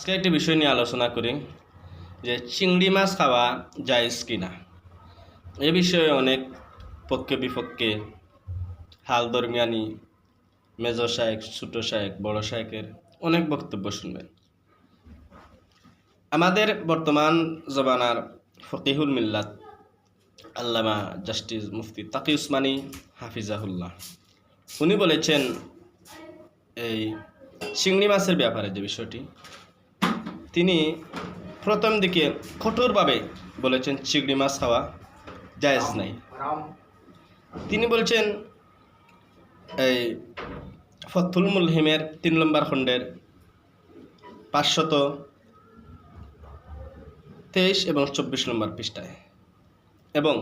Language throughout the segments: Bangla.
আজকে একটি বিষয় নিয়ে আলোচনা করি যে চিংড়ি মাছ খাওয়া জায়েজ কিনা। এ বিষয়ে অনেক পক্ষে বিপক্ষে হাল দরমিয়ানি মেজর শায়েক, ছোট শায়েক, বড় শায়েকের অনেক বক্তব্য শুনবেন। আমাদের বর্তমান জমানার ফকিহুল মিল্লাত আল্লামা জাস্টিস মুফতি তাকি উসমানী হাফিজাহুল্লাহ উনি বলেছেন এই চিংড়ি মাছের ব্যাপারে যে বিষয়টি, তিনি প্রথম দিকে কঠোরভাবে বলেছেন চিংড়ি মাছ খাওয়া জায়েজ নাই। তিনি বলছেন এই ফতুল মুলহিমের 3 নম্বর খণ্ডের 523 এবং 24 নম্বর পৃষ্ঠায় এবং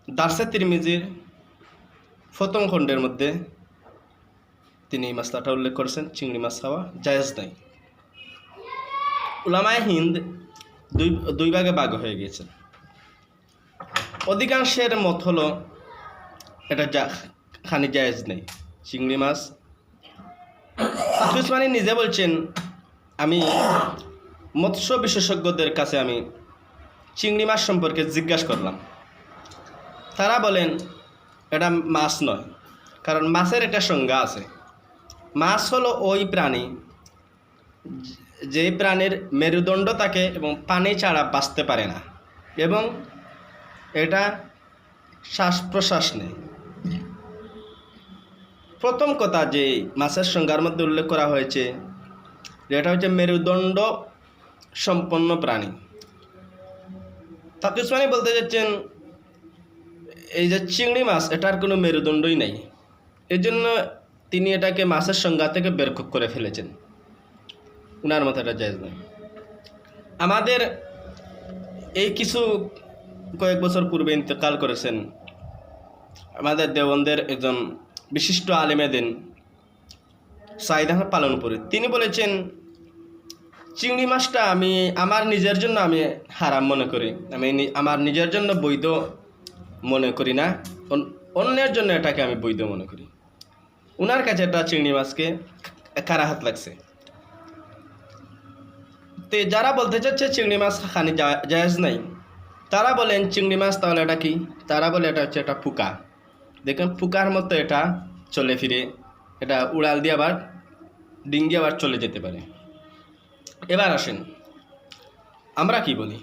দারসে তিরমিজির প্রথম খণ্ডের মধ্যে তিনি এই মাসলাটা উল্লেখ করেছেন, চিংড়ি মাছ খাওয়া জায়েজ নাই। উলামায়ে হিন্দ দুই ভাগে ভাগ হয়ে গিয়েছে। অধিকাংশের মত হলো এটা খানি জায়েজ নেই চিংড়ি মাছ। উসমানী নিজে বলছেন, আমি মৎস্য বিশেষজ্ঞদের কাছে আমি চিংড়ি মাছ সম্পর্কে জিজ্ঞাসা করলাম। তারা বলেন এটা মাছ নয়, কারণ মাছের একটা সংজ্ঞা আছে। মাছ হলো ওই প্রাণী যে প্রাণীর মেরুদণ্ড থাকে এবং পানি ছাড়া বাঁচতে পারে না এবং এটা শ্বাস প্রশ্বাস নেয়। প্রথম কথা যে মাছের সংজ্ঞার মধ্যে উল্লেখ করা হয়েছে যে এটা হচ্ছে মেরুদণ্ড সম্পন্ন প্রাণী। তাকি উসমানী বলতে যাচ্ছেন এই যে চিংড়ি মাছ এটার কোনো মেরুদণ্ডই নাই, এই জন্য তিনি এটাকে মাছের সংজ্ঞা থেকে বের করে ফেলেছেন। উনার মতো এটা জায়েজ নয়। আমাদের এই কয়েক বছর পূর্বে ইন্তেকাল করেছেন আমাদের দেওবন্দের একজন বিশিষ্ট আলেমে দিন সাইদ আহমদ পালনপুরি। তিনি বলেছেন চিংড়ি মাছটা আমি আমার নিজের জন্য আমি হারাম মনে করি, আমি আমার নিজের জন্য বৈধ মনে করি না, অন্যের জন্য এটাকে আমি বৈধ মনে করি। উনার কাছে এটা চিংড়ি মাছকে কারাহাত লাগছে। তো যারা বলতে চাচ্ছে চিংড়ি মাছ খানি জায়েজ নাই, তারা বলেন চিংড়ি মাছ তাহলে এটা কি? তারা বলে এটা হচ্ছে একটা পোকা। দেখুন পোকার মতো এটা চলে ফিরে, এটা উড়াল দিয়ে আবার ডিঙ্গি আবার চলে যেতে পারে। এবার আসেন আমরা কি বলি।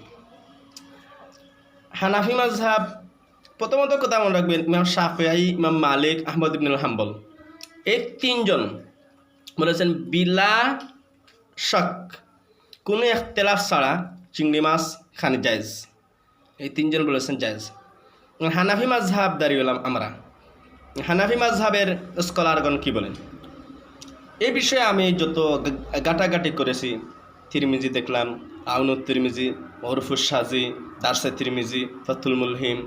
হানাফি মাযহাব প্রথমত কথা মনে রাখবেন, ইমাম শাফিঈ, ইমাম মালিক, আহমদ ইবনুল হাম্বল এই তিনজন বলেছেন বিলা শক কোনো ইখতিলাফ ছাড়া চিংড়ি মাছ খানি জায়েজ। এই তিনজন বলেছেন জায়েজ। হানাফি মাযহাব দাঁড়িয়ে হলাম আমরা। হানাফি মাযহাবের স্কলারগণ কি বলেন এই বিষয়ে আমি যত গাটাগাটি করেছি, তিরমিজি দেখলাম, আউনুত তিরমিজি, ওরফুস সাজি, দারসে তিরমিজি, ফতুল মুলহিম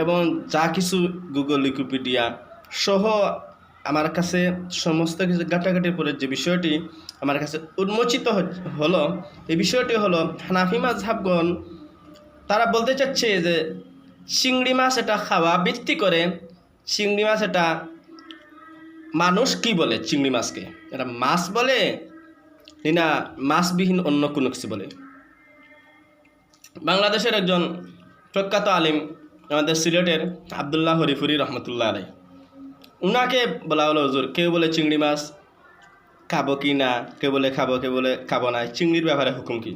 এবং যা কিছু গুগল উইকিপিডিয়া সহ আমার কাছে সমস্ত কিছু গাটাগাটির পরে যে বিষয়টি আমার কাছে উন্মোচিত হলো, এই বিষয়টি হলো হানাফি মাযহাবগণ তারা বলতে চাচ্ছে যে চিংড়ি মাছ এটা খাওয়া ভিত্তি করে চিংড়ি মাছ এটা মানুষ কি বলে চিংড়ি মাছকে, এটা মাছ বলে না মাছবিহীন অন্য কোনো কিছু বলে। বাংলাদেশের একজন প্রখ্যাত আলিম আমাদের সিলেটের আবদুল্লাহ হরিফুরি রহমতুল্লাহ আলাই, উনাকে বলা হলো হুজুর কেউ বলে চিংড়ি মাছ খাবো কি না, কেউ বলে খাবো, কেউ বলে খাবো না, চিংড়ির ব্যাপারে হুকুম কি?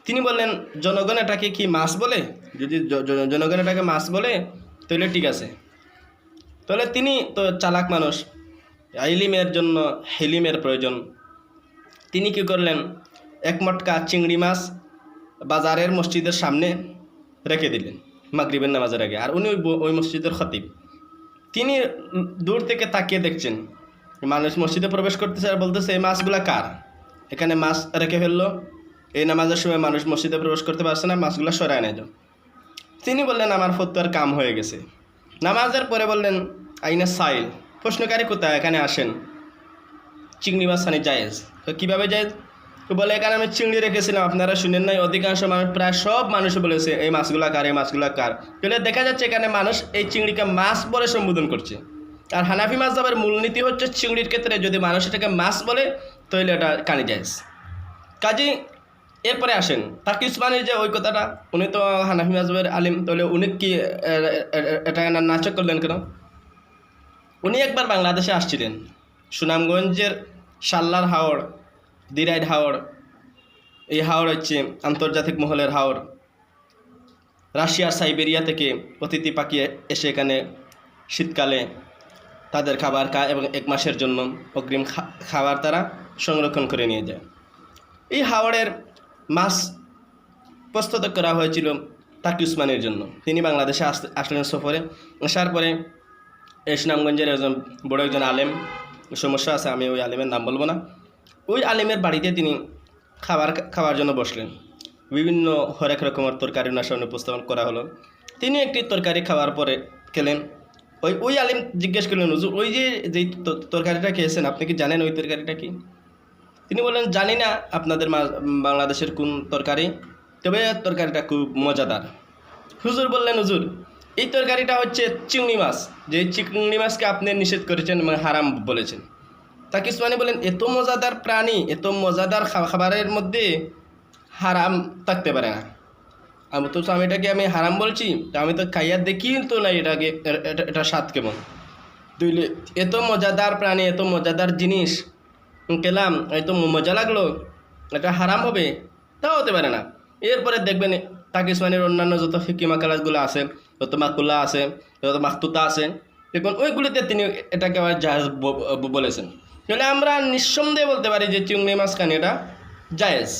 তিনি বললেন জনগণ এটাকে কি মাছ বলে? যদি জনগণ এটাকে মাছ বলে তাহলে ঠিক আছে। তাহলে তিনি তো চালাক মানুষ, ইলমের জন্য হেলিমের প্রয়োজন। তিনি কি করলেন, এক মটকা চিংড়ি মাছ বাজারের মসজিদের সামনে রেখে দিলেন মাগরিবের নামাজের আগে। আর উনি ওই মসজিদের খতিব। তিনি দূর থেকে তাকিয়ে দেখছেন মানুষ মসজিদে প্রবেশ করতেছে আর বলতেছে এই মাছগুলা কার? এখানে মাছ রেখে ফেললো, এই নামাজের সময় মানুষ মসজিদে প্রবেশ করতে পারছে না, মাছগুলো সরায় নেয়। তিনি বললেন আমার ফতোয়ার কাম হয়ে গেছে। নামাজের পরে বললেন আইনা সাইল, প্রশ্নকারী কোথায়, এখানে আসেন, চিংড়ি মাছ খানি জায়েজ। তো কীভাবে জায়েজ? বলে এখানে আমি চিংড়ি রেখেছিলাম, আপনারা শুনেন নাই? অধিকাংশ মানুষ, প্রায় সব মানুষ বলেছে এই মাছগুলা কার, এই মাছগুলা কার। তাহলে দেখা যাচ্ছে এখানে মানুষ এই চিংড়িকে মাছ বলে সম্বোধন করছে। আর হানাফি মাযহাবের মূলনীতি হচ্ছে চিংড়ির ক্ষেত্রে যদি মানুষ এটাকে মাছ বলে তাহলে এটা কানি জায়েজ। কাজী এরপরে আসেন তাকি উসমানির যে ওই কথাটা, উনি তো হানাফি মাযহাবের আলিম, তাহলে উনি কি এটা নাচক করলেন কেন? উনি একবার বাংলাদেশে আসছিলেন, সুনামগঞ্জের শাল্লার হাওড়, দিরাইড হাওড়, এই হাওড় হচ্ছে আন্তর্জাতিক মহলের হাওড়। রাশিয়ার সাইবেরিয়া থেকে অতিথি পাখি এসে এখানে শীতকালে তাদের খাবার খায় এবং 1 মাসের জন্য অগ্রিম খাবার তারা সংরক্ষণ করে নিয়ে যায়। এই হাওড়ের মাছ প্রস্তুত করা হয়েছিল তাকি উসমানির জন্য। তিনি বাংলাদেশে আসলেন সফরে, আসার পরে এই সুনামগঞ্জের একজন বড় একজন আলেম, সমস্যা আছে আমি ওই আলেমের নাম বলবো না, ওই আলেমের বাড়িতে তিনি খাওয়ার জন্য বসলেন। বিভিন্ন হরেক রকমের তরকারি ওনার সামনে উপস্থাপন করা হলো। তিনি একটি তরকারি খাওয়ার পরে খেলেন। ওই আলেম জিজ্ঞেস করলেন, হুজুর ওই যেই তরকারিটা খেয়েছেন আপনি কি জানেন ওই তরকারিটা কি? তিনি বললেন, জানি না আপনাদের বাংলাদেশের কোন তরকারি, তবে তরকারিটা খুব মজাদার। হুজুর বললেন, হুজুর এই তরকারিটা হচ্ছে চিংড়ি মাছ, যে চিংড়ি মাছকে আপনি নিষেধ করেছেন এবং হারাম বলেছেন। তাকি উসমানি বলেন, এত মজাদার প্রাণী, এত মজাদার খাবারের মধ্যে হারাম থাকতে পারে না। আমি এটাকে আমি হারাম বলছি, আমি তো খাইয়া দেখি তো না এটাকে, এটা স্বাদ কেমন। তুইলে এত মজাদার প্রাণী, এত মজাদার জিনিস খেলাম, এত মজা লাগলো, এটা হারাম হবে? তাও হতে পারে না। এরপরে দেখবেন তাকি উসমানির অন্যান্য যত ফিকি মাকালাতগুলো আছে, যত মাকুল্লা আছে, যত মাকতুতা আছে, দেখুন ওইগুলিতে তিনি এটাকে আবার জায়েজ বলেছেন। তাহলে আমরা নিঃসন্দেহে বলতে পারি যে চিংড়ি মাছ খানি এটা জায়েজ।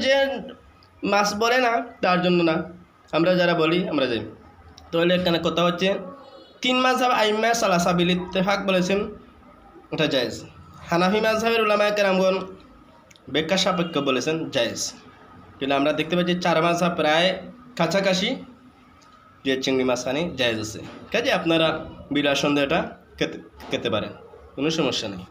যে মাছ বলে না তার জন্য না, আমরা যারা বলি আমরা যাই। তাহলে এখানে কথা হচ্ছে 3 মাযহাব আইম্মা সালাসা বিল ইত্তেফাক বলেছেন এটা জায়েজ। হানাফি মাযহাবের উলামায়ে কেরামগণ ব্যাখ্যা সাপেক্ষ বলেছেন জায়েজ। কিন্তু আমরা দেখতে পাচ্ছি 4 মাযহাব প্রায় কাছাকাছি যে চিংড়ি মাছ খানি জায়েজ আছে। কাজে আপনারা বিনা সন্দেহে এটা খেতে পারেন, কোনো সমস্যা নেই।